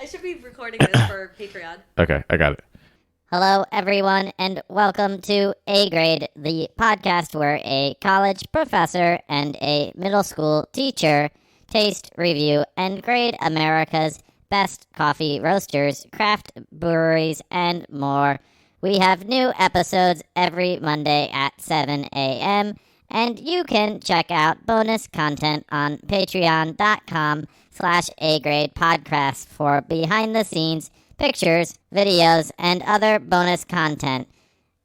I should be recording this for Patreon. Okay, I got it. Hello, everyone, and welcome to A Grade, the podcast where a college professor and a middle school teacher taste, review, and grade America's best coffee roasters, craft breweries, and more. We have new episodes every Monday at 7 a.m., and you can check out bonus content on patreon.com/agradepodcast for behind-the-scenes pictures, videos, and other bonus content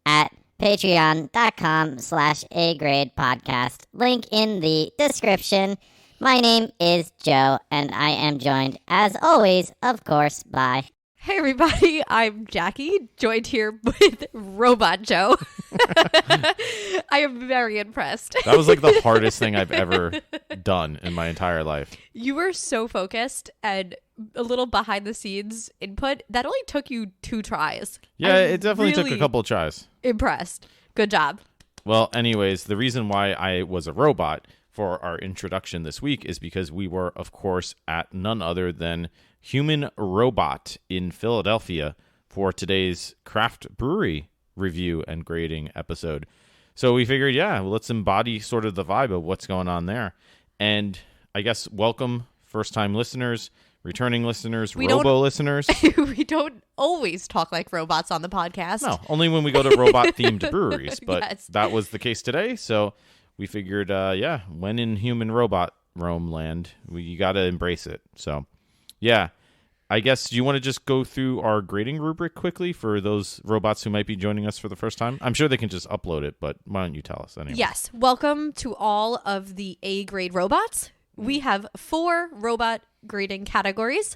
at patreon.com/agradepodcast. Link in the description. My name is Joe, and I am joined, as always, of course, by... Hey everybody, I'm Jackie, joined here with Robot Joe. I am very impressed. That was like the hardest thing I've ever done in my entire life. You were so focused and a little behind the scenes input. That only took you 2 tries. Yeah, I'm it definitely took a really couple of tries. Impressed. Good job. Well, anyways, the reason why I was a robot for our introduction this week is because we were, of course, at none other than Human Robot in Philadelphia for today's craft brewery review and grading episode. So we figured, let's embody sort of the vibe of what's going on there. And I guess welcome first-time listeners, returning listeners, robo-listeners. We don't always talk like robots on the podcast. No, only when we go to robot-themed breweries. But Yes. That was the case today, so we figured, when in human robot Rome land, you got to embrace it. So, yeah, I guess you want to just go through our grading rubric quickly for those robots who might be joining us for the first time? I'm sure they can just upload it, but why don't you tell us anyway? Yes. Welcome to all of the A-grade robots. We have 4 robot grading categories.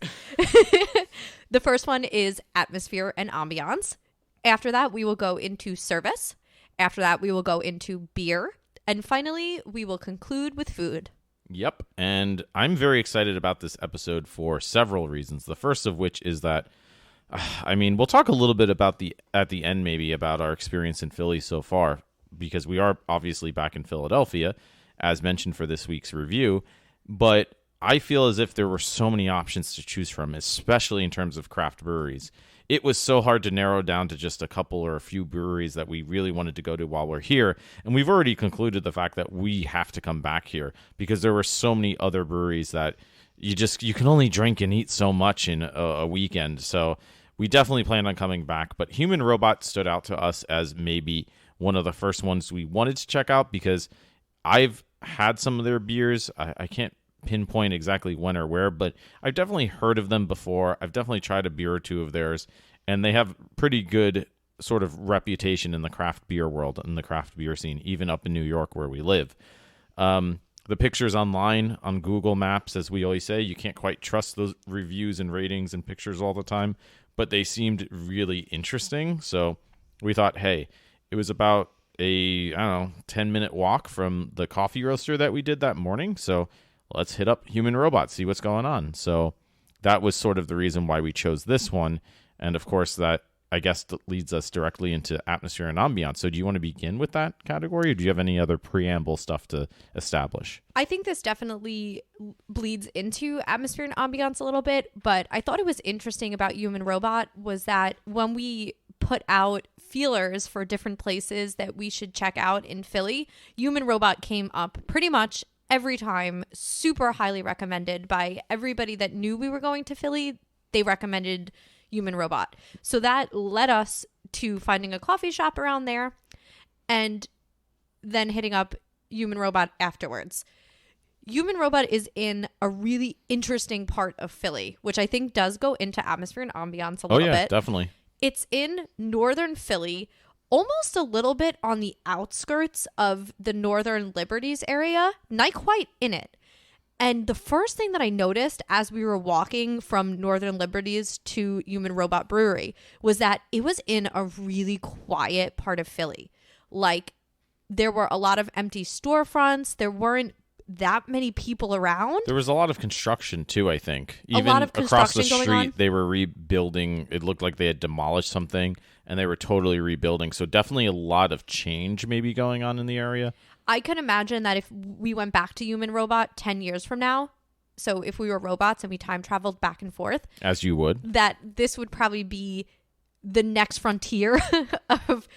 The first one is atmosphere and ambiance. After that, we will go into service. After that, we will go into beer. And finally, we will conclude with food. Yep, and I'm very excited about this episode for several reasons. The first of which is that, we'll talk a little bit about at the end maybe about our experience in Philly so far, because we are obviously back in Philadelphia, as mentioned for this week's review, but I feel as if there were so many options to choose from, especially in terms of craft breweries. It was so hard to narrow down to just a couple or a few breweries that we really wanted to go to while we're here. And we've already concluded the fact that we have to come back here because there were so many other breweries that you can only drink and eat so much in a weekend. So we definitely plan on coming back. But Human Robot stood out to us as maybe one of the first ones we wanted to check out because I've had some of their beers. I can't pinpoint exactly when or where, but I've definitely heard of them before. I've definitely tried a beer or two of theirs, and they have pretty good sort of reputation in the craft beer world and the craft beer scene, even up in New York where we live. The pictures online on Google Maps, as we always say, you can't quite trust those reviews and ratings and pictures all the time, but they seemed really interesting. So we thought, hey, it was about a 10-minute walk from the coffee roaster that we did that morning. So let's hit up Human Robot, see what's going on. So that was sort of the reason why we chose this one. And of course, that I guess leads us directly into atmosphere and ambiance. So do you want to begin with that category, or do you have any other preamble stuff to establish? I think this definitely bleeds into atmosphere and ambiance a little bit, but I thought it was interesting about Human Robot was that when we put out feelers for different places that we should check out in Philly, Human Robot came up pretty much every time, super highly recommended by everybody that knew we were going to Philly. They recommended Human Robot. So that led us to finding a coffee shop around there and then hitting up Human Robot afterwards. Human Robot is in a really interesting part of Philly, which I think does go into atmosphere and ambiance a little bit. Definitely. It's in northern Philly, almost a little bit on the outskirts of the Northern Liberties area, not quite in it. And the first thing that I noticed as we were walking from Northern Liberties to Human Robot Brewery was that it was in a really quiet part of Philly. Like, there were a lot of empty storefronts. There weren't that many people around. There was a lot of construction too, I think. A lot of across the construction going on. street, they were rebuilding. It looked like they had demolished something and they were totally rebuilding. So definitely a lot of change maybe going on in the area. I can imagine that if we went back to Human Robot 10 years from now, so if we were robots and we time traveled back and forth, As you would. that this would probably be the next frontier of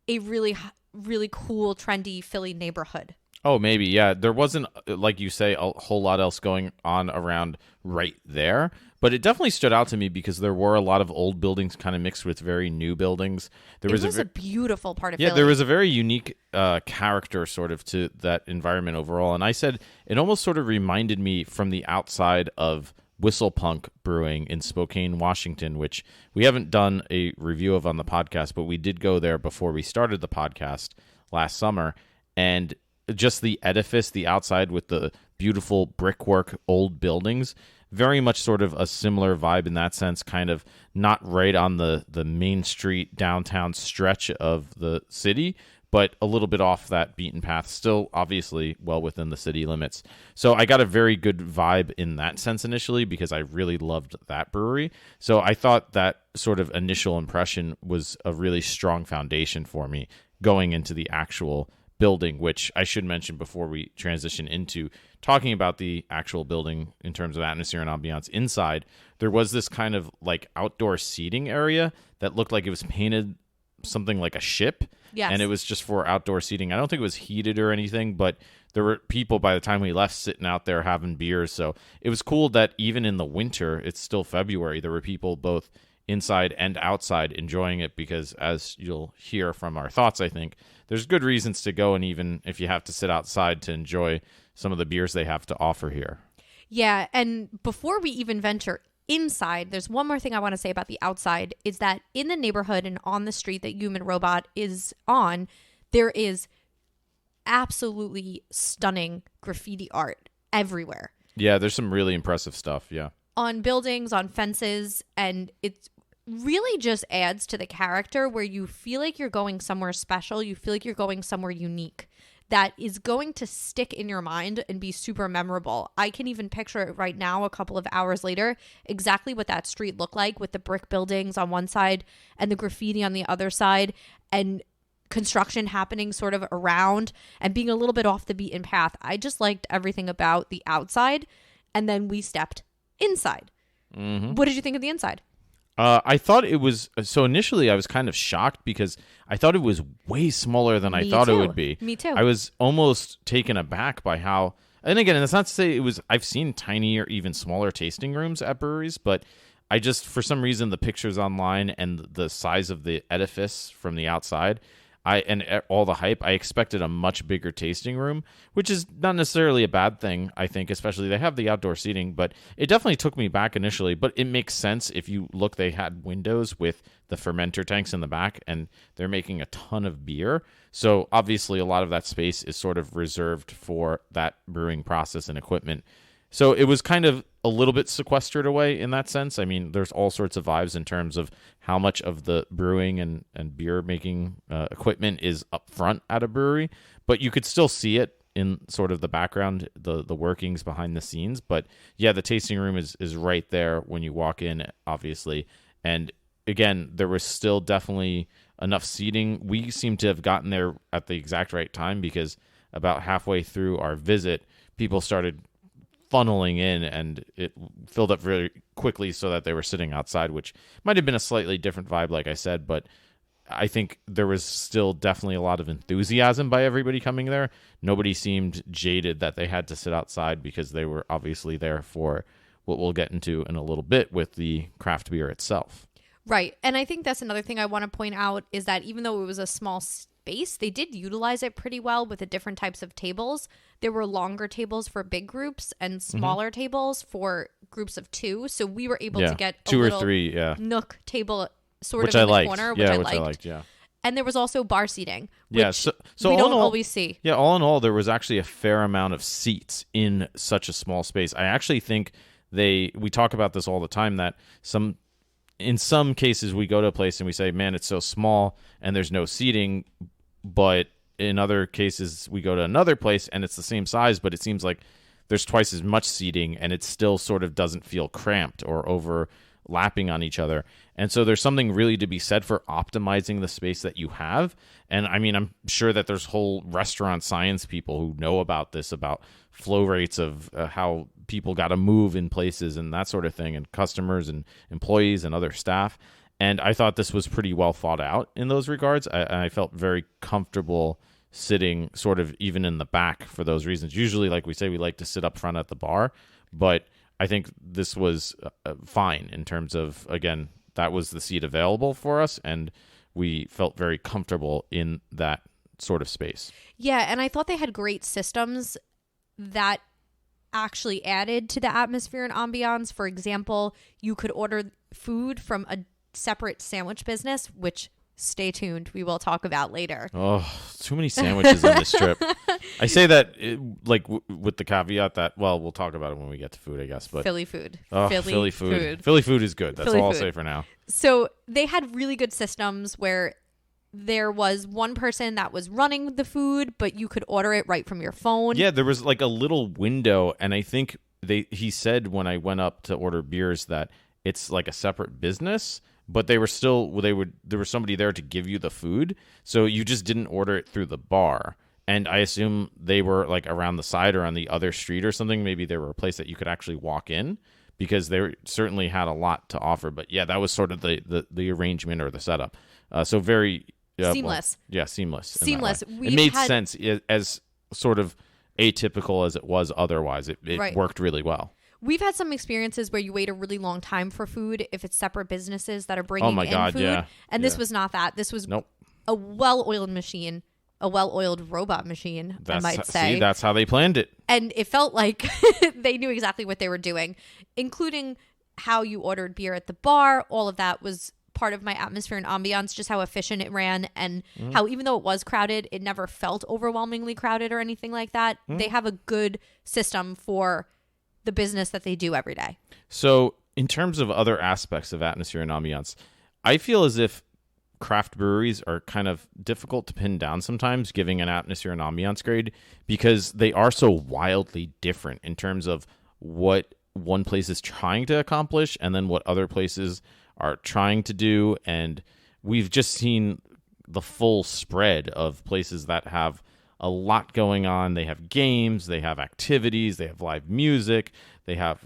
a really, really cool, trendy Philly neighborhood. Oh, maybe. Yeah. There wasn't, like you say, a whole lot else going on around right there. But it definitely stood out to me because there were a lot of old buildings kind of mixed with very new buildings. There It was a beautiful part of Philly. there was a very unique character sort of to that environment overall. And I said it almost sort of reminded me from the outside of Whistlepunk Brewing in Spokane, Washington, which we haven't done a review of on the podcast, but we did go there before we started the podcast last summer. And just the edifice, the outside with the beautiful brickwork, old buildings, very much sort of a similar vibe in that sense, kind of not right on the main street downtown stretch of the city, but a little bit off that beaten path, still obviously well within the city limits. So I got a very good vibe in that sense initially because I really loved that brewery. So I thought that sort of initial impression was a really strong foundation for me going into the actual building, which I should mention before we transition into talking about the actual building in terms of atmosphere and ambiance inside. There was this kind of like outdoor seating area that looked like it was painted something like a ship. Yes. And it was just for outdoor seating. I don't think it was heated or anything, but there were people by the time we left sitting out there having beers. So it was cool that even in the winter, it's still February, there were people both inside and outside enjoying it because, as you'll hear from our thoughts, I think there's good reasons to go, and even if you have to sit outside to enjoy some of the beers they have to offer here. Yeah, and before we even venture inside, there's one more thing I want to say about the outside, is that in the neighborhood and on the street that Human Robot is on, there is absolutely stunning graffiti art everywhere. Yeah, there's some really impressive stuff, yeah. On buildings, on fences, and it's really just adds to the character where you feel like you're going somewhere special. You feel like you're going somewhere unique that is going to stick in your mind and be super memorable. I can even picture it right now, a couple of hours later, exactly what that street looked like with the brick buildings on one side and the graffiti on the other side and construction happening sort of around and being a little bit off the beaten path. I just liked everything about the outside, and then we stepped inside. Mm-hmm. What did you think of the inside? I thought it was, so initially I was kind of shocked because I thought it was way smaller than I thought it would be. Me too. I was almost taken aback by how, and again, that's not to say it was, I've seen tinier, even smaller tasting rooms at breweries, but I just, for some reason, the pictures online and the size of the edifice from the outside, and all the hype, I expected a much bigger tasting room, which is not necessarily a bad thing, I think, especially they have the outdoor seating, but it definitely took me back initially. But it makes sense if you look, they had windows with the fermenter tanks in the back, and they're making a ton of beer. So obviously a lot of that space is sort of reserved for that brewing process and equipment. So it was kind of a little bit sequestered away in that sense. I mean, there's all sorts of vibes in terms of how much of the brewing and beer making equipment is up front at a brewery, but you could still see it in sort of the background, the workings behind the scenes. But yeah, the tasting room is right there when you walk in, obviously. And again, there was still definitely enough seating. We seem to have gotten there at the exact right time because about halfway through our visit, people started funneling in, and it filled up very quickly so that they were sitting outside, which might have been a slightly different vibe, like I said, but I think there was still definitely a lot of enthusiasm by everybody coming there. Nobody seemed jaded that they had to sit outside because they were obviously there for what we'll get into in a little bit with the craft beer itself. Right. And I think that's another thing I want to point out is that even though it was a small space, they did utilize it pretty well with the different types of tables. There were longer tables for big groups and smaller tables for groups of two. So we were able to get two a or little three nook table sort which of I in the liked. corner, which I liked. Yeah. And there was also bar seating, which Yeah, so we all don't in all, always see. Yeah, all in all, there was actually a fair amount of seats in such a small space. I actually think we talk about this all the time, that in some cases we go to a place and we say, man, it's so small and there's no seating, but in other cases we go to another place and it's the same size, but it seems like there's twice as much seating and it still sort of doesn't feel cramped or overlapping on each other. And so there's something really to be said for optimizing the space that you have. And I mean, I'm sure that there's whole restaurant science people who know about this, about flow rates of how people got to move in places and that sort of thing, and customers and employees and other staff. And I thought this was pretty well thought out in those regards. I felt very comfortable sitting sort of even in the back for those reasons. Usually, like we say, we like to sit up front at the bar, but I think this was fine in terms of, again, that was the seat available for us, and we felt very comfortable in that sort of space. Yeah, and I thought they had great systems that actually added to the atmosphere and ambiance. For example, you could order food from a separate sandwich business, which, stay tuned, we will talk about later. Oh, too many sandwiches on this trip. I say that with the caveat that, well, we'll talk about it when we get to food, I guess. But Philly food. Philly food. Philly food is good. That's Philly all food. I'll say for now. So they had really good systems where there was one person that was running the food, but you could order it right from your phone. Yeah, there was like a little window, and I think he said when I went up to order beers that it's like a separate business, but there was somebody there to give you the food, so you just didn't order it through the bar. And I assume they were like around the side or on the other street or something. Maybe they were a place that you could actually walk in, because they certainly had a lot to offer. But yeah, that was sort of the arrangement or the setup. So very seamless. Seamless. Seamless. It made sense as sort of atypical as it was otherwise. It Right. worked really well. We've had some experiences where you wait a really long time for food if it's separate businesses that are bringing Oh my in God, food. yeah. And this was not that. This was Nope. a well-oiled machine, a well-oiled robot machine, I might say. See, that's how they planned it. And it felt like they knew exactly what they were doing, including how you ordered beer at the bar. All of that was part of my atmosphere and ambiance, just how efficient it ran, and how even though it was crowded, it never felt overwhelmingly crowded or anything like that. They have a good system for the business that they do every day. So in terms of other aspects of atmosphere and ambiance, I feel as if craft breweries are kind of difficult to pin down sometimes, giving an atmosphere and ambiance grade, because they are so wildly different in terms of what one place is trying to accomplish and then what other places are trying to do. And we've just seen the full spread of places that have a lot going on. They have games, they have activities, they have live music, they have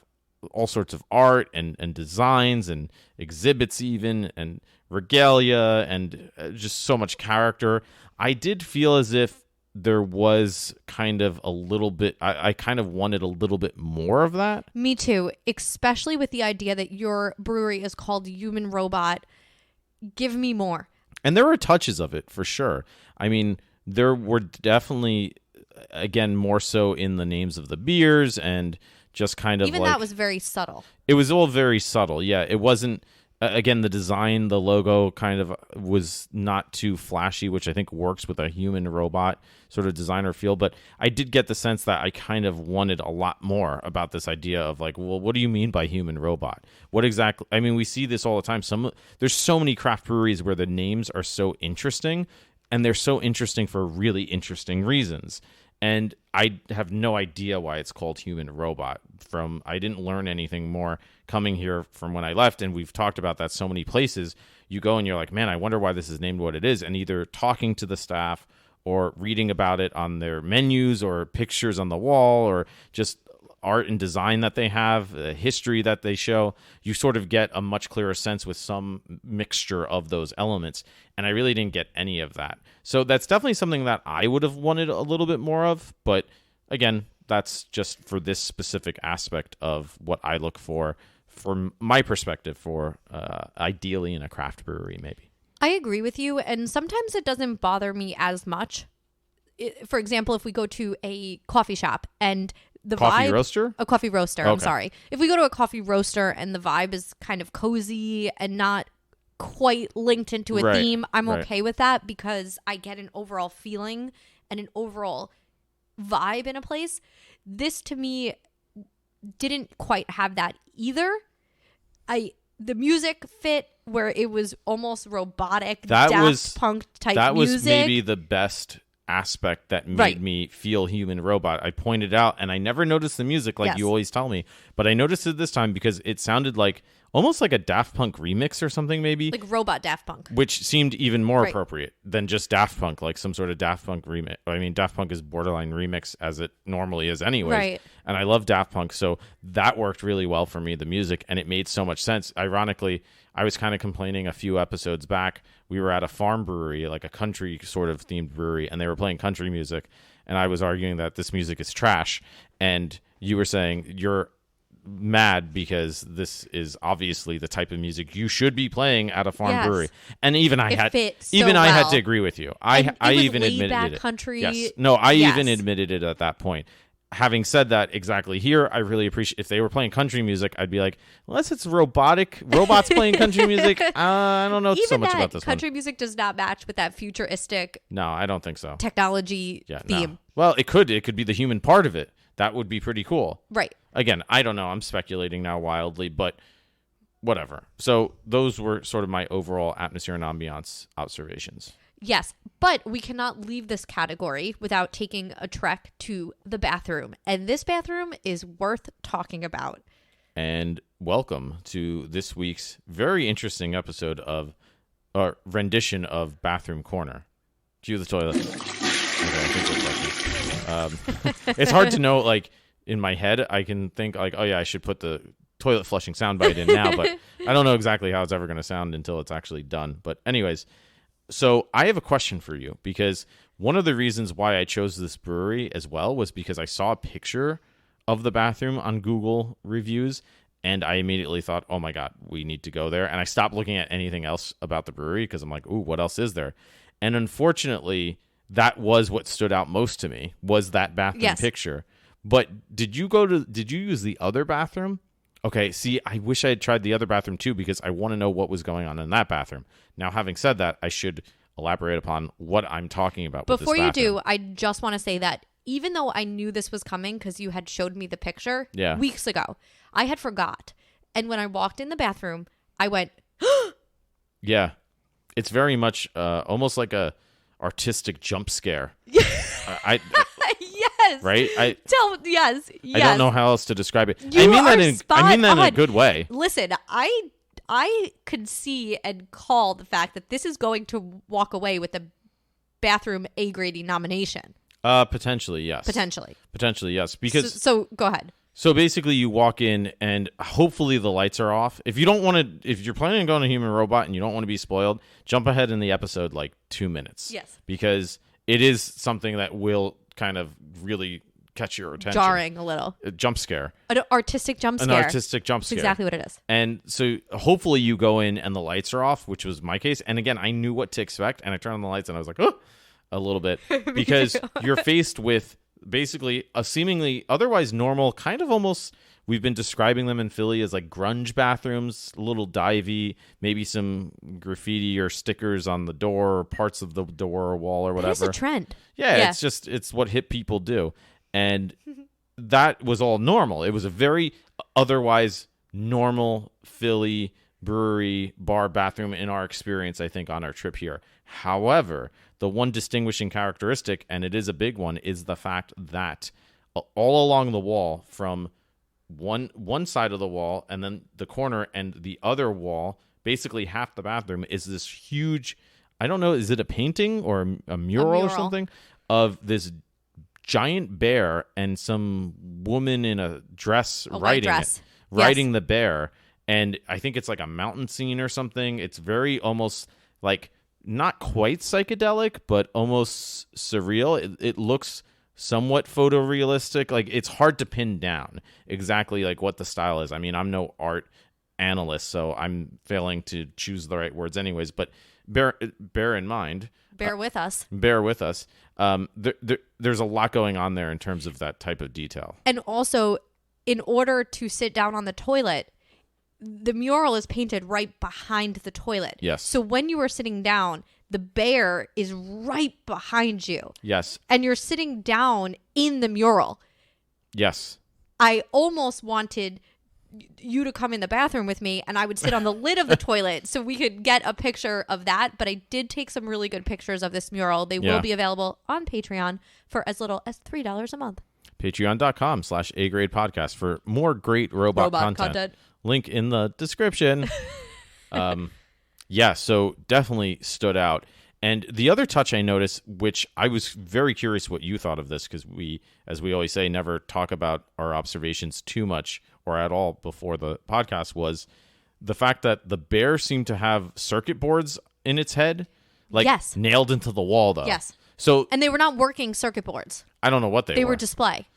all sorts of art and designs and exhibits even, and regalia, and just so much character. I did feel as if there was kind of a little bit, I kind of wanted a little bit more of that. Me too, especially with the idea that your brewery is called Human Robot. Give me more. And there were touches of it for sure. I mean, there were definitely, again, more so in the names of the beers, and just kind of Even like, that was very subtle. it was all very subtle. Yeah, it wasn't, again, the design, the logo kind of was not too flashy, which I think works with a human robot sort of designer feel. But I did get the sense that I kind of wanted a lot more about this idea of like, well, what do you mean by human robot? What exactly? I mean, we see this all the time. There's so many craft breweries where the names are so interesting, and they're so interesting for really interesting reasons. And I have no idea why it's called Human Robot. I didn't learn anything more coming here from when I left, and we've talked about that so many places. You go and you're like, man, I wonder why this is named what it is. And either talking to the staff or reading about it on their menus or pictures on the wall or just art and design that they have, the history that they show, you sort of get a much clearer sense with some mixture of those elements. And I really didn't get any of that. So that's definitely something that I would have wanted a little bit more of. But again, that's just for this specific aspect of what I look for from my perspective, for ideally in a craft brewery, maybe. I agree with you. And sometimes it doesn't bother me as much. For example, if we go to a coffee shop and the Coffee vibe, roaster? a coffee roaster. I'm Okay. sorry. If we go to a coffee roaster and the vibe is kind of cozy and not quite linked into a Right, theme, I'm right. okay with that, because I get an overall feeling and an overall vibe in a place. This to me didn't quite have that either. The music fit where it was almost robotic, That Daft was- Punk type That was music. maybe the best aspect that made Right. me feel human robot. I pointed out, and I never noticed the music like Yes. you always tell me, but I noticed it this time because it sounded like almost like a Daft Punk remix or something, maybe. Like Robot Daft Punk. Which seemed even more Right. appropriate than just Daft Punk, like some sort of Daft Punk remix. I mean, Daft Punk is borderline remix as it normally is anyways. Right. And I love Daft Punk, so that worked really well for me, the music, and it made so much sense. Ironically, I was kind of complaining a few episodes back. We were at a farm brewery, like a country sort of themed brewery, and they were playing country music, and I was arguing that this music is trash, and you were saying you're mad because this is obviously the type of music you should be playing at a farm Yes. brewery. And even I It had fit so even I had well. to agree with you. And I it was even laid admitted back it. country. Yes. No, I even Yes. admitted it at that point. Having said that, exactly here, I really appreciate if they were playing country music, I'd be like, unless it's robots playing country music, I don't know Even so much that about this country one. music does not match with that futuristic No, I don't think so. technology Yeah, theme. no. Well, it could be the human part of it. That would be pretty cool. Right. Again, I don't know. I'm speculating now wildly, but whatever. So those were sort of my overall atmosphere and ambiance observations. Yes, but we cannot leave this category without taking a trek to the bathroom. And this bathroom is worth talking about. And welcome to this week's very interesting episode of or rendition of Bathroom Corner. Cue the toilet. Okay, I think that's lucky. It's hard to know, like, in my head, I can think, like, oh, yeah, I should put the toilet flushing soundbite in now, but I don't know exactly how it's ever going to sound until it's actually done. But anyways, so I have a question for you, because one of the reasons why I chose this brewery as well was because I saw a picture of the bathroom on Google reviews, and I immediately thought, oh my God, we need to go there. And I stopped looking at anything else about the brewery because I'm like, ooh, what else is there? And unfortunately, that was what stood out most to me, was that bathroom Yes. picture. But did you use the other bathroom? Okay, see, I wish I had tried the other bathroom too, because I want to know what was going on in that bathroom. Now, having said that, I should elaborate upon what I'm talking about with this Before you bathroom. do, I just want to say that even though I knew this was coming because you had showed me the picture Yeah. weeks ago, I had forgot. And when I walked in the bathroom, I went, Yeah, it's very much almost like a artistic jump scare. I yes. right? Yes. I don't know how else to describe it. You I mean that are in spot in a on. good way. Listen, I could see and call the fact that this is going to walk away with a bathroom A grading nomination. Potentially, yes. Potentially, yes. Because So go ahead. so basically, you walk in and hopefully the lights are off. If you're planning on going to Human Robot and you don't want to be spoiled, jump ahead in the episode like 2 minutes. Yes. Because it is something that will kind of really catch your attention. Jarring a little. A jump scare. An artistic jump scare. An artistic jump That's scare. exactly what it is. And so hopefully you go in and the lights are off, which was my case. And again, I knew what to expect, and I turned on the lights and I was like, oh, a little bit, because you're faced with basically a seemingly otherwise normal, kind of almost, we've been describing them in Philly as like grunge bathrooms, a little divey, maybe some graffiti or stickers on the door or parts of the door or wall or whatever. It's a trend. Yeah, it's what hip people do. And that was all normal. It was a very otherwise normal Philly brewery bar bathroom in our experience, I think, on our trip here. However, the one distinguishing characteristic, and it is a big one, is the fact that all along the wall, from one side of the wall and then the corner and the other wall, basically half the bathroom, is this huge, I don't know, is it a painting or a mural or something, of this giant bear and some woman in a dress riding the bear. And I think it's like a mountain scene or something. It's very almost like not quite psychedelic, but almost surreal. It looks somewhat photorealistic. Like, it's hard to pin down exactly like what the style is. I mean, I'm no art analyst, so I'm failing to choose the right words anyways, but bear in mind. Bear with us. There's a lot going on there in terms of that type of detail. And also, in order to sit down on the toilet, the mural is painted right behind the toilet. Yes. So when you are sitting down, the bear is right behind you. Yes. And you're sitting down in the mural. Yes. I almost wanted you to come in the bathroom with me and I would sit on the lid of the toilet so we could get a picture of that. But I did take some really good pictures of this mural. They will be available on Patreon for as little as $3 a month. Patreon.com/A-Grade Podcast for more great robot content. Link in the description. Yeah, so definitely stood out. And the other touch I noticed, which I was very curious what you thought of this, because we, as we always say, never talk about our observations too much or at all before the podcast, was the fact that the bear seemed to have circuit boards in its head, like Yes. nailed into the wall, though. Yes. So And they were not working circuit boards. I don't know what they They were. were display.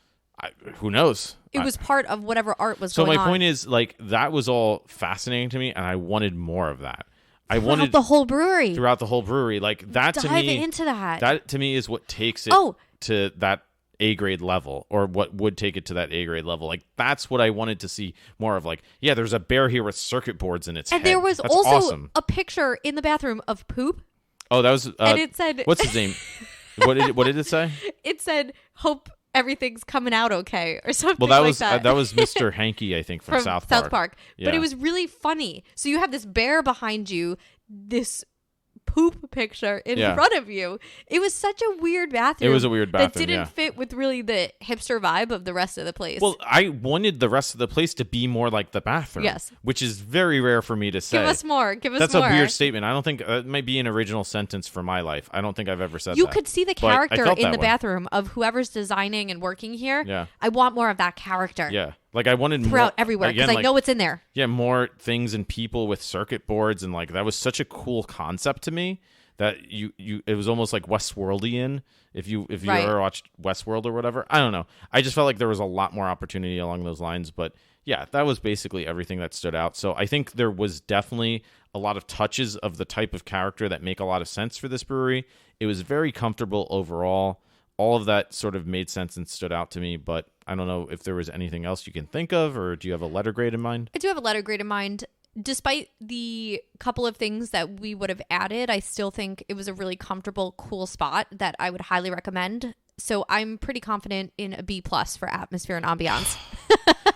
Who knows? It was part of whatever art was So going my on. point is, like, that was all fascinating to me, and I wanted more of that. I Throughout wanted the whole brewery. throughout the whole brewery, like that to Dive me. into that. That to me is what takes it to that A grade level, or what would take it to that A grade level. Like that's what I wanted to see more of. Like, yeah, there's a bear here with circuit boards in its And head. there was That's also awesome. a picture in the bathroom of poop. Oh, that was. And it said, what's his name? What did it say? It said, hope everything's coming out okay, or something Well, that like was that. that was Mr. Hanky, I think, from South Park. But Yeah. it was really funny. So you have this bear behind you, this poop picture in Yeah. front of you. It was such a weird bathroom. It was a weird bathroom, that didn't yeah. fit with really the hipster vibe of the rest of the place. Well, I wanted the rest of the place to be more like the bathroom. Yes. Which is very rare for me to say. give us more. Give us That's more. a weird statement. I don't think it might be an original sentence for my life. I don't think I've ever said You that. could see the But I character felt in that the way. bathroom of whoever's designing and working here. Yeah. I want more of that character. Yeah. Like I wanted Throughout more, everywhere because again, I know it's in there. Yeah, more things and people with circuit boards, and like that was such a cool concept to me that you it was almost like Westworldian if you Right. ever watched Westworld or whatever. I don't know. I just felt like there was a lot more opportunity along those lines, but yeah, that was basically everything that stood out. So I think there was definitely a lot of touches of the type of character that make a lot of sense for this brewery. It was very comfortable overall. All of that sort of made sense and stood out to me, but I don't know if there was anything else you can think of, or do you have a letter grade in mind? I do have a letter grade in mind. Despite the couple of things that we would have added, I still think it was a really comfortable, cool spot that I would highly recommend. So I'm pretty confident in a B+ for atmosphere and ambiance.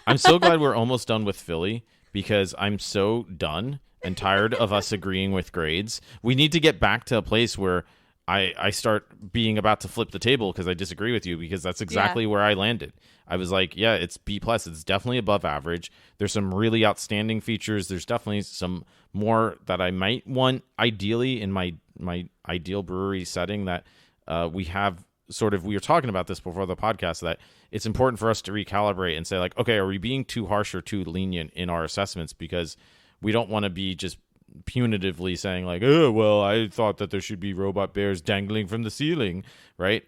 I'm so glad we're almost done with Philly, because I'm so done and tired of us agreeing with grades. We need to get back to a place where I start being about to flip the table because I disagree with you, because that's exactly where I landed. I was like, yeah, it's B+. It's definitely above average. There's some really outstanding features. There's definitely some more that I might want ideally in my ideal brewery setting that we have sort of, we were talking about this before the podcast, that it's important for us to recalibrate and say like, okay, are we being too harsh or too lenient in our assessments? Because we don't want to be just punitively saying like, oh, well, I thought that there should be robot bears dangling from the ceiling, right?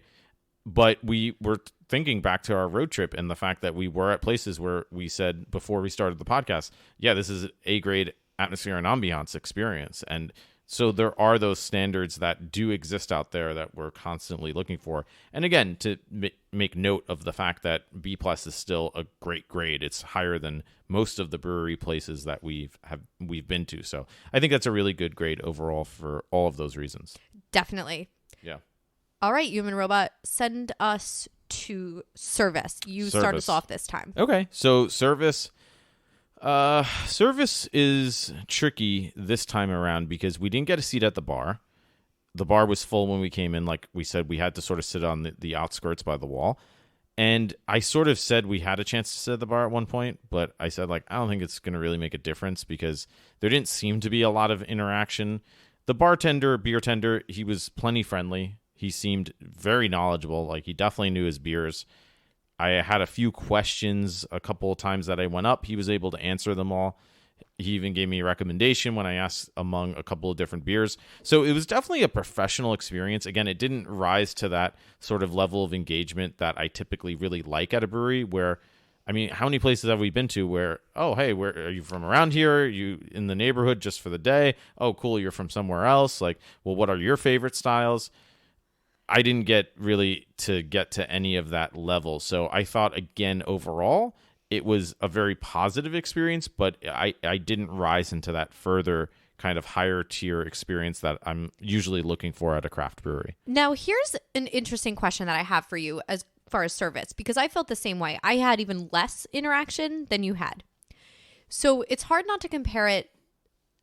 But we were thinking back to our road trip and the fact that we were at places where we said before we started the podcast, yeah, this is A grade atmosphere and ambiance experience. And so there are those standards that do exist out there that we're constantly looking for. And again, to make note of the fact that B+ is still a great grade. It's higher than most of the brewery places that we've been to. So I think that's a really good grade overall for all of those reasons. Definitely. Yeah. All right, Human Robot, send us to service. You start us Service. off this time. Okay. So service is tricky this time around because we didn't get a seat at the bar. The bar was full when we came in. Like we said, we had to sort of sit on the outskirts by the wall. And I sort of said we had a chance to sit at the bar at one point, but I said, like, I don't think it's going to really make a difference because there didn't seem to be a lot of interaction. The beer tender, he was plenty friendly. He seemed very knowledgeable. Like, he definitely knew his beers. I had a few questions a couple of times that I went up. He was able to answer them all. He even gave me a recommendation when I asked among a couple of different beers. So it was definitely a professional experience. Again, it didn't rise to that sort of level of engagement that I typically really like at a brewery where, I mean, how many places have we been to where, oh, hey, where are you from around here? Are you in the neighborhood just for the day? Oh, cool, you're from somewhere else. Like, well, what are your favorite styles? I didn't get to any of that level. So I thought, again, overall, it was a very positive experience, but I didn't rise into that further kind of higher tier experience that I'm usually looking for at a craft brewery. Now, here's an interesting question that I have for you as far as service, because I felt the same way. I had even less interaction than you had. So it's hard not to compare it.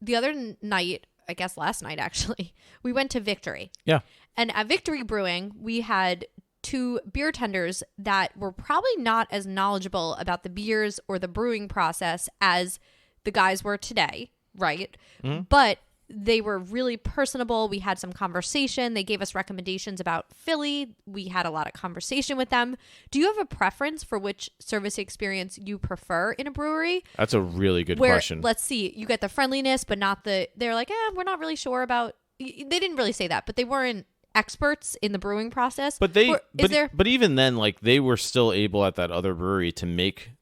The other night, I guess last night actually, we went to Victory. Yeah. And at Victory Brewing, we had 2 beer tenders that were probably not as knowledgeable about the beers or the brewing process as the guys were today, right? Mm-hmm. But they were really personable. We had some conversation. They gave us recommendations about Philly. We had a lot of conversation with them. Do you have a preference for which service experience you prefer in a brewery? That's a really good Where, question. let's see, you get the friendliness, but not they're like, we're not really sure about, they didn't really say that, but they weren't experts in the brewing process. But but even then, like, they were still able at that other brewery to make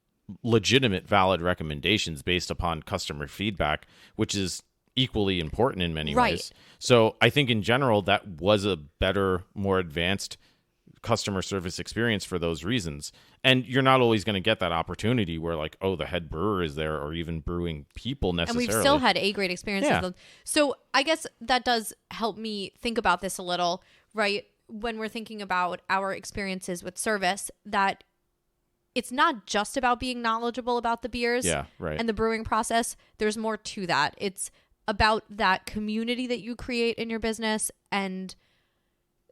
legitimate, valid recommendations based upon customer feedback, which is equally important in many ways. So I think in general that was a better, more advanced customer service experience for those reasons. And you're not always going to get that opportunity where, like, oh, the head brewer is there, or even brewing people necessarily. And we've still had A-grade experiences. Yeah. So I guess that does help me think about this a little, right? When we're thinking about our experiences with service, that it's not just about being knowledgeable about the beers and the brewing process. There's more to that. It's about that community that you create in your business and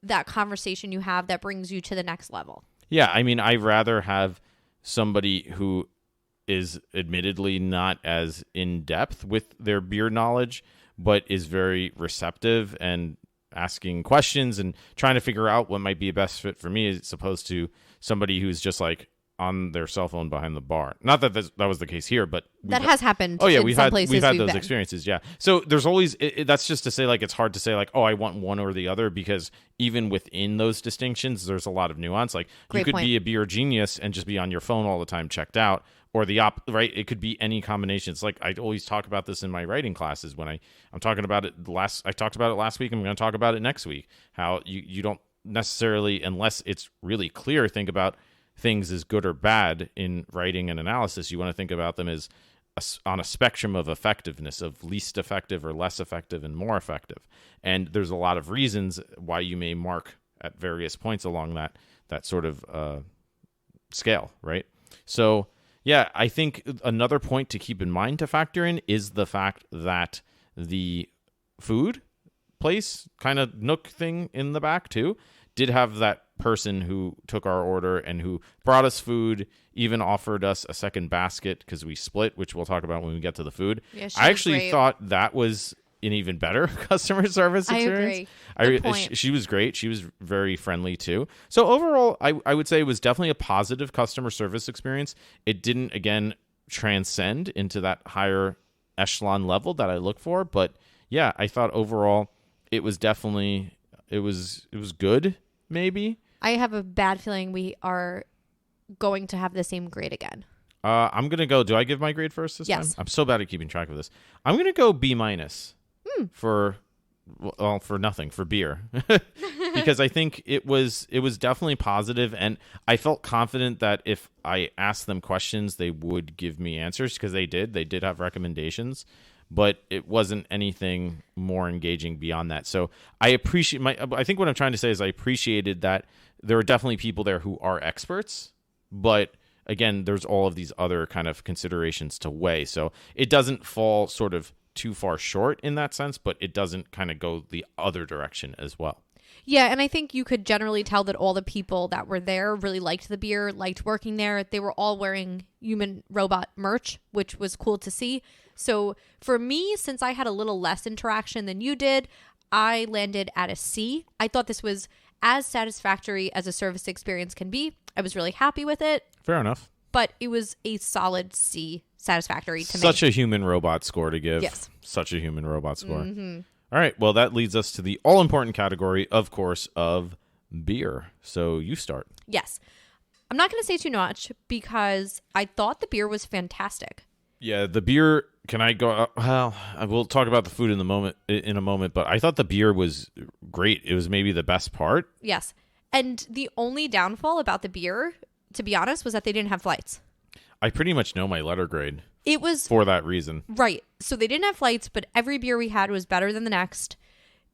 that conversation you have that brings you to the next level. Yeah, I mean, I'd rather have somebody who is admittedly not as in-depth with their beer knowledge, but is very receptive and asking questions and trying to figure out what might be a best fit for me, as opposed to somebody who's just like on their cell phone behind the bar. Not that that was the case here, but that has happened. Oh yeah, we've had those experiences. Yeah. So there's always that's just to say, like, it's hard to say like, oh, I want one or the other, because even within those distinctions, there's a lot of nuance. Like, you could be a beer genius and just be on your phone all the time, checked out, or right. It could be any combination. It's like, I always talk about this in my writing classes when I'm talking about it I talked about it last week. I'm going to talk about it next week. How you don't necessarily, unless it's really clear, think about things as good or bad in writing and analysis. You want to think about them as on a spectrum of effectiveness, of least effective or less effective and more effective. And there's a lot of reasons why you may mark at various points along that sort of scale, right? So yeah, I think another point to keep in mind to factor in is the fact that the food place kind of nook thing in the back too did have that person who took our order and who brought us food, even offered us a second basket because we split, which we'll talk about when we get to the food. Yeah, I actually thought that was an even better customer service experience. I agree. She was great. She was very friendly too. So overall, I would say it was definitely a positive customer service experience. It didn't, again, transcend into that higher echelon level that I look for. But yeah, I thought overall it was definitely, it was good, maybe. I have a bad feeling we are going to have the same grade again. I'm going to go, do I give my grade first this time? I'm so bad at keeping track of this. I'm going to go B- for nothing, for beer. Because I think it was definitely positive, and I felt confident that if I asked them questions, they would give me answers, because they did have recommendations, but it wasn't anything more engaging beyond that. So I think what I'm trying to say is I appreciated that there are definitely people there who are experts, but again, there's all of these other kind of considerations to weigh. So it doesn't fall sort of too far short in that sense, but it doesn't kind of go the other direction as well. Yeah, and I think you could generally tell that all the people that were there really liked the beer, liked working there. They were all wearing Human Robot merch, which was cool to see. So for me, since I had a little less interaction than you did, I landed at a C. I thought this was as satisfactory as a service experience can be. I was really happy with it. Fair enough. But it was a solid C, satisfactory to me. Such a human robot score to give. Yes. Such a human robot score. Mm-hmm. All right. Well, that leads us to the all-important category, of course, of beer. So you start. Yes. I'm not going to say too much because I thought the beer was fantastic. Yeah, the beer. Can I go? Well, I will talk about the food in a moment. But I thought the beer was great. It was maybe the best part. Yes. And the only downfall about the beer, to be honest, was that they didn't have flights. I pretty much know my letter grade. It was for that reason. Right. So they didn't have flights, but every beer we had was better than the next.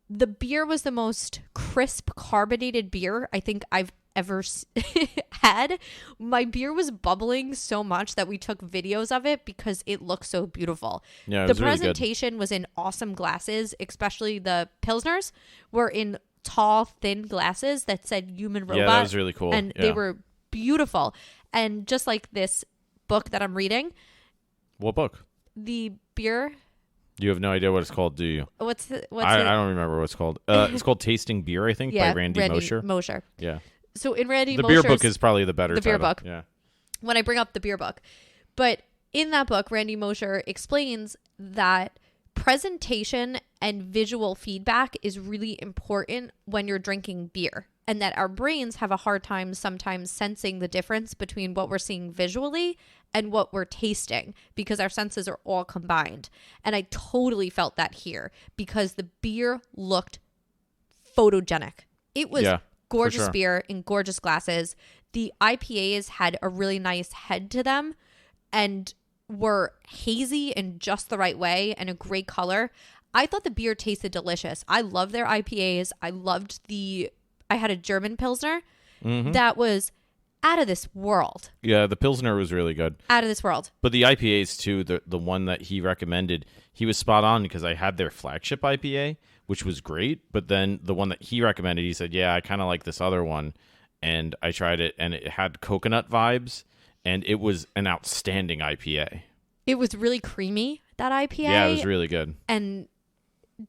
The beer was the most crisp, carbonated beer I think I've ever had. My beer was bubbling so much that we took videos of it because it looked so beautiful. Yeah, it the was really presentation good. Was in awesome glasses, especially the Pilsners were in tall, thin glasses that said Human Robot. Yeah, that was really cool. And they were beautiful. And just like this book that I'm reading. What book? the beer. You have no idea what it's called, do you? What's I it? don't remember what it's called. It's called Tasting Beer, I think, by Randy Mosher. Mosher. Yeah. So in Randy The Mosher's, beer book is probably the better the beer title. book. Yeah. When I bring up the beer book. But in that book, Randy Mosher explains that presentation and visual feedback is really important when you're drinking beer, and that our brains have a hard time sometimes sensing the difference between what we're seeing visually and what we're tasting, because our senses are all combined. And I totally felt that here, because the beer looked photogenic. It was gorgeous sure. beer in gorgeous glasses. The IPAs had a really nice head to them and were hazy in just the right way and a great color. I thought the beer tasted delicious. I love their IPAs. I had a German Pilsner that was out of this world. Yeah, the Pilsner was really good. Out of this world. But the IPAs too, the one that he recommended, he was spot on, because I had their flagship IPA, which was great. But then the one that he recommended, he said, yeah, I kind of like this other one. And I tried it, and it had coconut vibes, and it was an outstanding IPA. It was really creamy, that IPA. Yeah, it was really good. And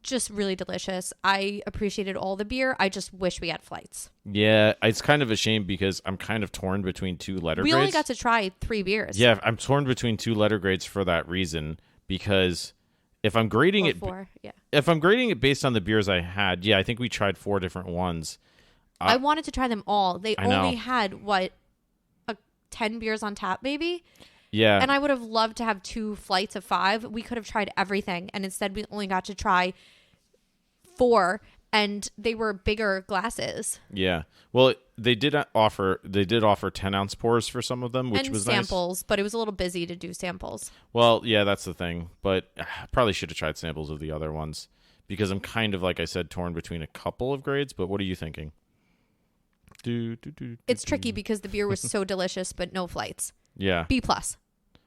just really delicious. I appreciated all the beer. I just wish we had flights. Yeah, it's kind of a shame, because I'm kind of torn between two letter grades. We only got to try 3 beers. Yeah, I'm torn between 2 letter grades for that reason, because if I'm grading Or it 4, yeah. if I'm grading it based on the beers I had, I think we tried 4 different ones. I wanted to try them all. They I know. only had 10 beers on tap, maybe? Yeah. And I would have loved to have 2 flights of 5. We could have tried everything, and instead we only got to try 4, and they were bigger glasses. Yeah. Well, they did offer 10-ounce pours for some of them, which and was samples, nice. But it was a little busy to do samples. Well, yeah, that's the thing. But probably should have tried samples of the other ones, because I'm kind of, like I said, torn between a couple of grades. But what are you thinking? It's tricky because the beer was so delicious, but no flights. Yeah. B+.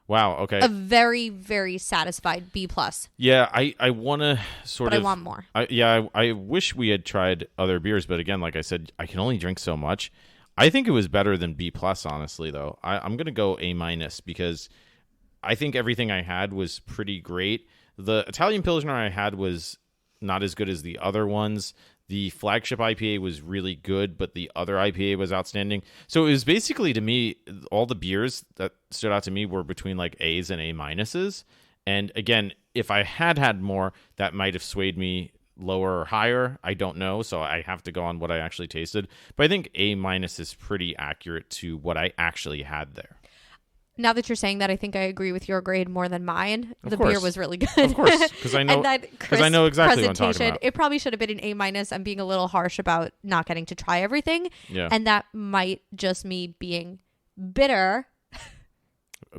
Wow. Okay. A very, very satisfied B+. Yeah, I want to But I want more. I wish we had tried other beers, but again, like I said, I can only drink so much. I think it was better than B+, honestly, though. I'm going to go A-, because I think everything I had was pretty great. The Italian Pilsner I had was not as good as the other ones. The flagship IPA was really good, but the other IPA was outstanding. So it was basically, to me, all the beers that stood out to me were between like A's and A-. And again, if I had more, that might have swayed me lower or higher. I don't know. So I have to go on what I actually tasted. But I think A- is pretty accurate to what I actually had there. Now that you're saying that, I think I agree with your grade more than mine. The course. beer was really good. Of course, because I know, and that I know exactly what I'm talking presentation, about. it probably should have been an A-. I'm being a little harsh about not getting to try everything. Yeah. And that might just me being bitter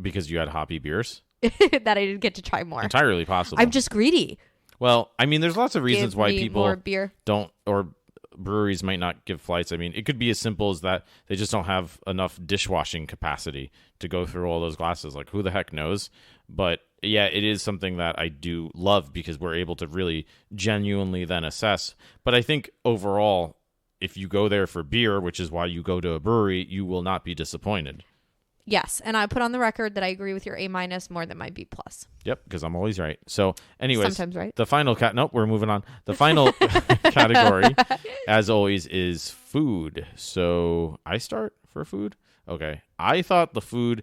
Because you had hoppy beers? that I didn't get to try more. Entirely possible. I'm just greedy. Well, I mean, there's lots of reasons Give why me people more beer. don't, or breweries might not give flights. I mean, it could be as simple as that they just don't have enough dishwashing capacity to go through all those glasses. Like, who the heck knows? But yeah, it is something that I do love, because we're able to really genuinely then assess. But I think overall, if you go there for beer, which is why you go to a brewery, you will not be disappointed. Yes, and I put on the record that I agree with your A- more than my B+. Yep, because I'm always right. So, anyways, Sometimes right. The final nope, we're moving on. The final category, as always, is food. So I start for food. Okay, I thought the food.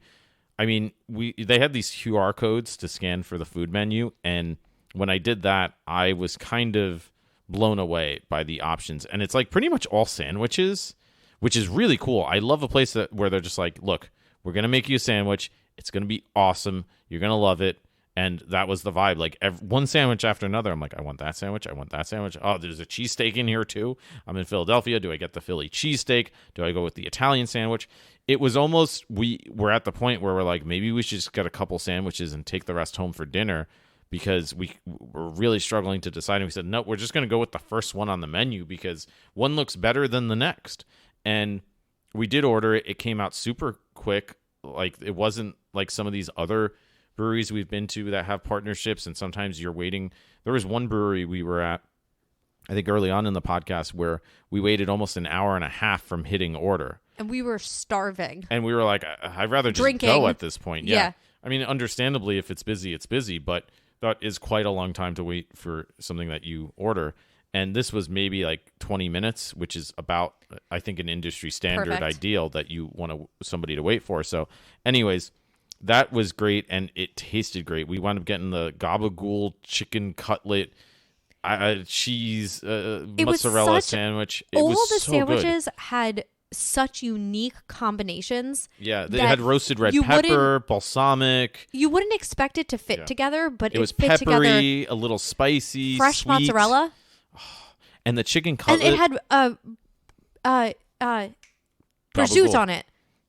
I mean, they had these QR codes to scan for the food menu, and when I did that, I was kind of blown away by the options. And it's like pretty much all sandwiches, which is really cool. I love a place where they're just like, look, we're going to make you a sandwich. It's going to be awesome. You're going to love it. And that was the vibe. Like one sandwich after another. I'm like, I want that sandwich. I want that sandwich. Oh, there's a cheesesteak in here too. I'm in Philadelphia. Do I get the Philly cheesesteak? Do I go with the Italian sandwich? It was almost, we're at the point where we're like, maybe we should just get a couple sandwiches and take the rest home for dinner, because we were really struggling to decide. And we said, no, we're just going to go with the first one on the menu, because one looks better than the next. And we did order it. It came out super quick. Like, it wasn't like some of these other breweries we've been to that have partnerships, and sometimes you're waiting. There was one brewery we were at, I think early on in the podcast, where we waited almost an hour and a half from hitting order. And we were starving. And we were like, I'd rather just Drinking. go at this point. Yeah. I mean, understandably, if it's busy, it's busy, but that is quite a long time to wait for something that you order. And this was maybe like 20 minutes, which is about, I think, an industry standard Perfect. ideal that you want somebody to wait for. So anyways, that was great, and it tasted great. We wound up getting the gabagool chicken cutlet, cheese, mozzarella sandwich. It all was the so sandwiches had such unique combinations. Yeah, they that had roasted red you pepper, balsamic. You wouldn't expect it to fit together, but It was fit together. peppery, a little spicy, Fresh sweet. mozzarella. And the chicken cutlet. And it had prosciutto on it.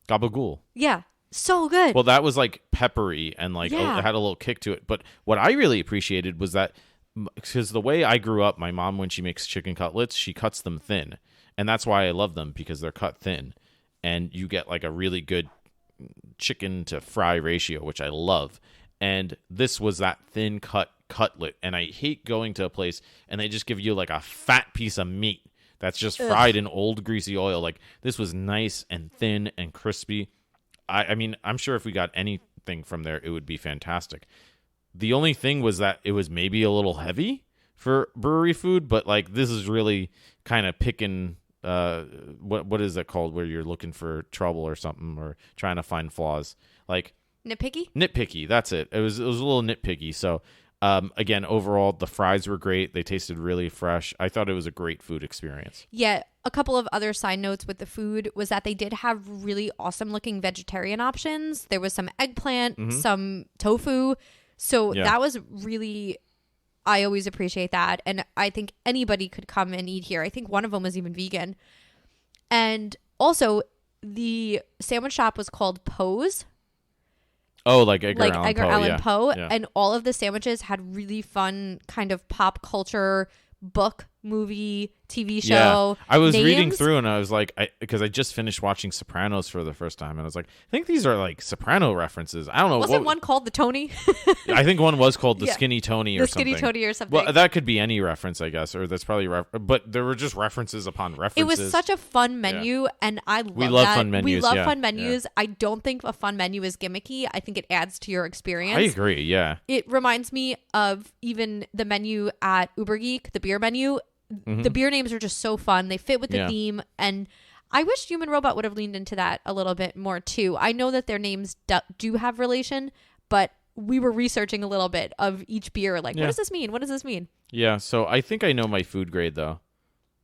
Gabagool. Yeah. So good. Well, that was like peppery and like Yeah. it had a little kick to it. But what I really appreciated was that, because the way I grew up, my mom, when she makes chicken cutlets, she cuts them thin. And that's why I love them, because they're cut thin. And you get like a really good chicken to fry ratio, which I love. And this was that thin cutlet. And I hate going to a place and they just give you like a fat piece of meat that's just fried in old greasy oil. Like, this was nice and thin and crispy. I mean, I'm sure if we got anything from there, it would be fantastic. The only thing was that it was maybe a little heavy for brewery food, but like, this is really kind of picking, what is it called, where you're looking for trouble or something, or trying to find flaws, like nitpicky. That's it. It was a little nitpicky. So again, overall, the fries were great. They tasted really fresh. I thought it was a great food experience. Yeah. A couple of other side notes with the food was that they did have really awesome looking vegetarian options. There was some eggplant, some tofu. So that was really, I always appreciate that. And I think anybody could come and eat here. I think one of them was even vegan. And also, the sandwich shop was called Poe's. Oh, like Edgar Allan Poe. Yeah. And all of the sandwiches had really fun kind of pop culture book, movie, TV show. I was names. reading through and I was like, because I just finished watching Sopranos for the first time, and I was like, I think these are like Soprano references. I don't know. Wasn't one called the Tony? I think one was called the Skinny Tony or something. The Skinny Tony or something. Well, that could be any reference, I guess, or that's probably but there were just references upon references. It was such a fun menu, and I love we love that. fun menus. We love fun menus. I don't think a fun menu is gimmicky. I think it adds to your experience. I agree. Yeah. It reminds me of even the menu at Uber Geek, the beer menu. The beer names are just so fun. They fit with the theme, and I wish Human Robot would have leaned into that a little bit more too. I know that their names do have relation, but we were researching a little bit of each beer. Like, what does this mean? What does this mean? Yeah, so I think I know my food grade, though.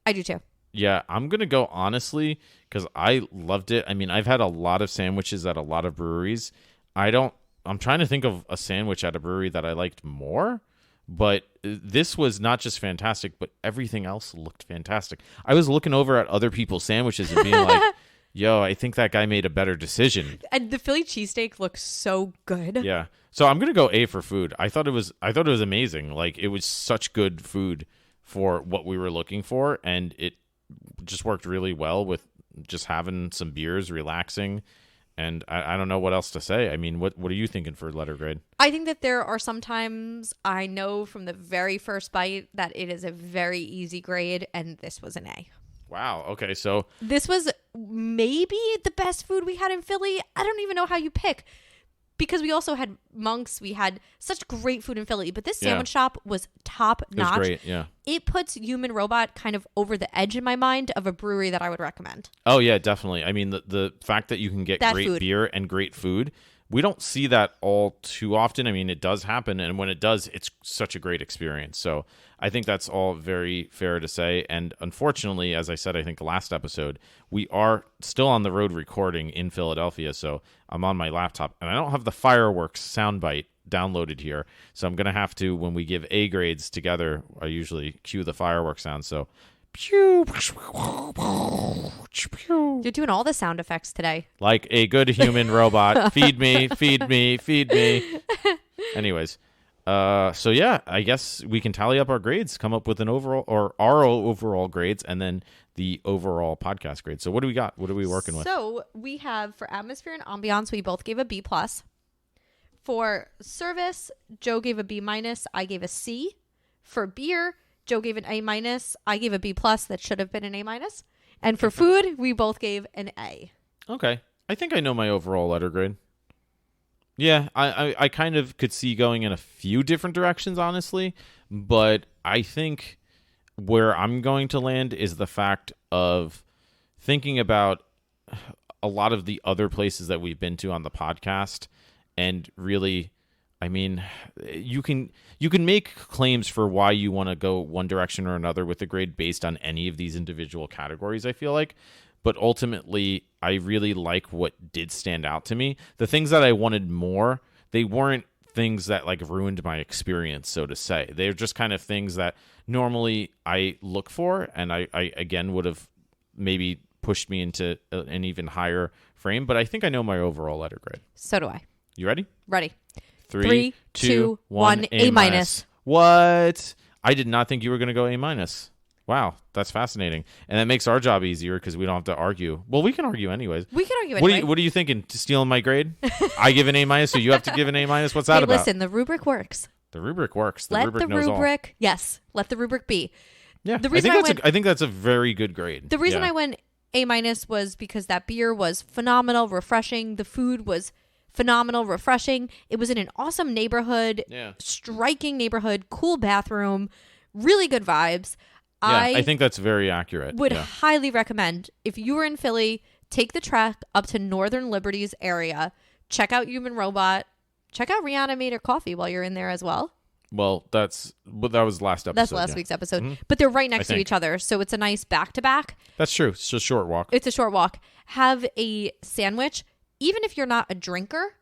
I do too. Yeah, I'm going to go honestly, because I loved it. I mean, I've had a lot of sandwiches at a lot of breweries. I'm trying to think of a sandwich at a brewery that I liked more. But this was not just fantastic, but everything else looked fantastic. I was looking over at other people's sandwiches and being like, yo, I think that guy made a better decision. And the Philly cheesesteak looks so good. Yeah. So I'm going to go A for food. I thought it was amazing. Like, it was such good food for what we were looking for, and it just worked really well with just having some beers, relaxing. And I don't know what else to say. I mean, what are you thinking for letter grade? I think that there are sometimes I know from the very first bite that it is a very easy grade, and this was an A. Wow. Okay. So this was maybe the best food we had in Philly. I don't even know how you pick, because we also had Monk's. We had such great food in Philly, but this sandwich shop was top notch. It was great. Yeah. It puts Human Robot kind of over the edge in my mind of a brewery that I would recommend. Oh yeah, definitely. I mean, the fact that you can get great food. beer and great food, we don't see that all too often. I mean, it does happen, and when it does, it's such a great experience. So I think that's all very fair to say. And unfortunately, as I said, I think last episode, we are still on the road recording in Philadelphia. So I'm on my laptop, and I don't have the fireworks soundbite downloaded here. So I'm going to have to, when we give A grades together, I usually cue the fireworks sound. So pew, You're doing all the sound effects today. like a good human robot. Feed me, feed me, feed me. Anyways, so yeah, I guess we can tally up our grades, come up with an overall, or our overall grades, and then the overall podcast grade. So what do we got? What are we working with? So we have, for atmosphere and ambiance, we both gave a B+. For service, Joe gave a B-, I gave a C. For beer, Joe gave an A-, I gave a B+, that should have been an A-. And for food, we both gave an A. Okay. I think I know my overall letter grade. Yeah, I kind of could see going in a few different directions, honestly. But I think where I'm going to land is the fact of thinking about a lot of the other places that we've been to on the podcast, and really, I mean, you can make claims for why you want to go one direction or another with a grade based on any of these individual categories, I feel like. But ultimately, I really like what did stand out to me. The things that I wanted more, they weren't things that like ruined my experience, so to say. They're just kind of things that normally I look for, and I again would have maybe pushed me into an even higher frame. But I think I know my overall letter grade. So do I. You ready? Ready. 3, 2, 1, A minus. What? I did not think you were going to go A minus. Wow, that's fascinating. And that makes our job easier because we don't have to argue. Well, we can argue anyways. We can argue anyway. What are you thinking? Stealing my grade? I give an A minus, so you have to give an A minus? What's that about? Listen, the rubric works. The rubric works. Let the rubric, yes, let the rubric be. Yeah, the reason I think that's a very good grade. The reason I went A minus was because that beer was phenomenal, refreshing. The food was phenomenal, refreshing. It was in an awesome neighborhood, striking neighborhood, cool bathroom, really good vibes. Yeah, I think that's very accurate. Would highly recommend, if you were in Philly, take the trek up to Northern Liberties area, check out Human Robot, check out Reanimator Coffee while you're in there as well. Well, that was last episode. That's last week's episode. Mm-hmm. But they're right next to each other, so it's a nice back-to-back. That's true. It's a short walk. It's a short walk. Have a sandwich. Even if you're not a drinker,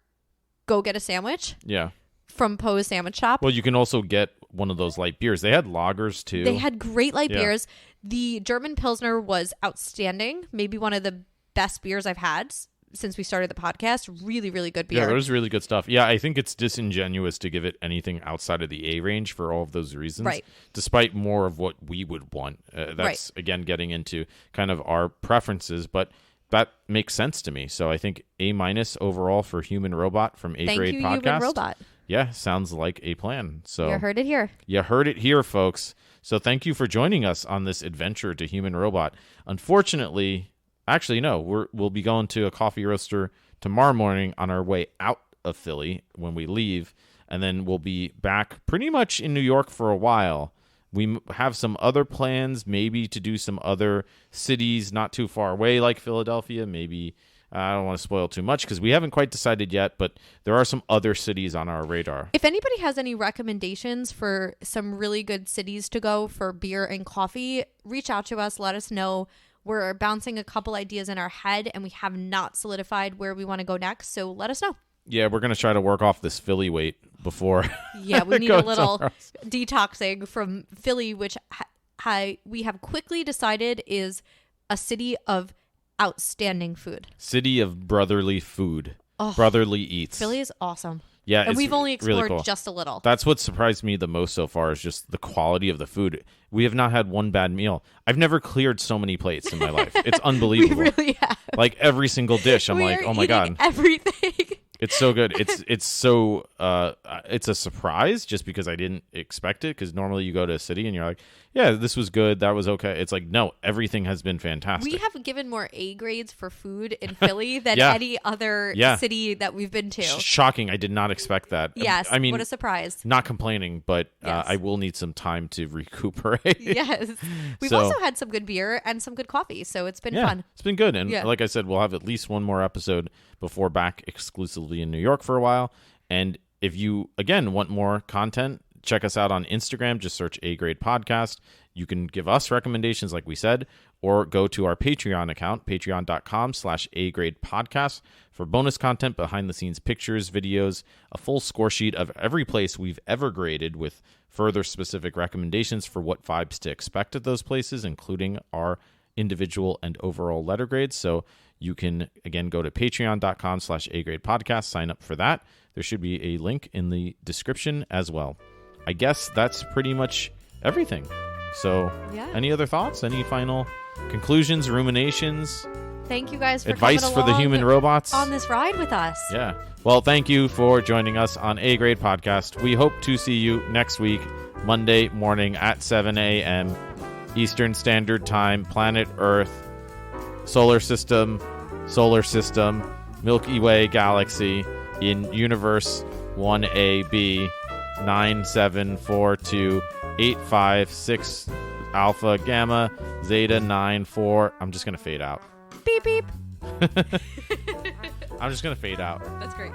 go get a sandwich. Yeah. From Poe's Sandwich Shop. Well, you can also get one of those light beers. They had lagers too. They had great light beers. The German Pilsner was outstanding. Maybe one of the best beers I've had since we started the podcast. Really, really good beer. Yeah, that was really good stuff. Yeah, I think it's disingenuous to give it anything outside of the A range for all of those reasons. Right. Despite more of what we would want. That's, again, getting into kind of our preferences, but that makes sense to me. So I think A minus overall for Human Robot from A Grade Podcast. Thank you, Human Robot. Yeah, sounds like a plan. So you heard it here. You heard it here, folks. So thank you for joining us on this adventure to Human Robot. Unfortunately, actually, no, we'll be going to a coffee roaster tomorrow morning on our way out of Philly when we leave, and then we'll be back pretty much in New York for a while. We have some other plans, maybe to do some other cities not too far away like Philadelphia, maybe. I don't want to spoil too much because we haven't quite decided yet, but there are some other cities on our radar. If anybody has any recommendations for some really good cities to go for beer and coffee, reach out to us. Let us know. We're bouncing a couple ideas in our head, and we have not solidified where we want to go next, so let us know. Yeah, we're going to try to work off this Philly weight before. Yeah, we need a little detoxing from Philly, which we have quickly decided is a city of outstanding food. City of brotherly food. Brotherly eats. Philly is awesome. Yeah, and we've only explored really cool. just a little. That's what surprised me the most so far is just the quality of the food. We have not had one bad meal. I've never cleared so many plates in my life. It's unbelievable. We really have. Like every single dish, I'm like, oh my God. Everything. It's so good. It's so it's a surprise just because I didn't expect it, because normally you go to a city and you're like, yeah, this was good, that was okay. It's like, no, everything has been fantastic. We have given more A grades for food in Philly than any other city that we've been to. Shocking. I did not expect that. Yes. I mean, what a surprise. Not complaining, but yes. I will need some time to recuperate. Yes. We've also had some good beer and some good coffee, so it's been fun. It's been good. And like I said, we'll have at least one more episode before back exclusively in New York for a while. And if you, again, want more content, check us out on Instagram. Just search A Grade Podcast. You can give us recommendations, like we said, or go to our Patreon account, patreon.com/A Grade Podcast, for bonus content, behind the scenes pictures, videos, a full score sheet of every place we've ever graded, with further specific recommendations for what vibes to expect at those places, including our individual and overall letter grades. So you can, again, go to patreon.com/A Grade Podcast, sign up for that. There should be a link in the description as well. I guess that's pretty much everything. So any other thoughts? Any final conclusions, ruminations? Thank you guys for advice coming for the human robots on this ride with us. Yeah. Well, thank you for joining us on A Grade Podcast. We hope to see you next week, Monday morning at 7 a.m. Eastern Standard Time, planet Earth, solar system, Milky Way galaxy. in universe 1AB 9742856 Alpha Gamma Zeta 94. I'm just gonna fade out. Beep beep. I'm just gonna fade out. That's great.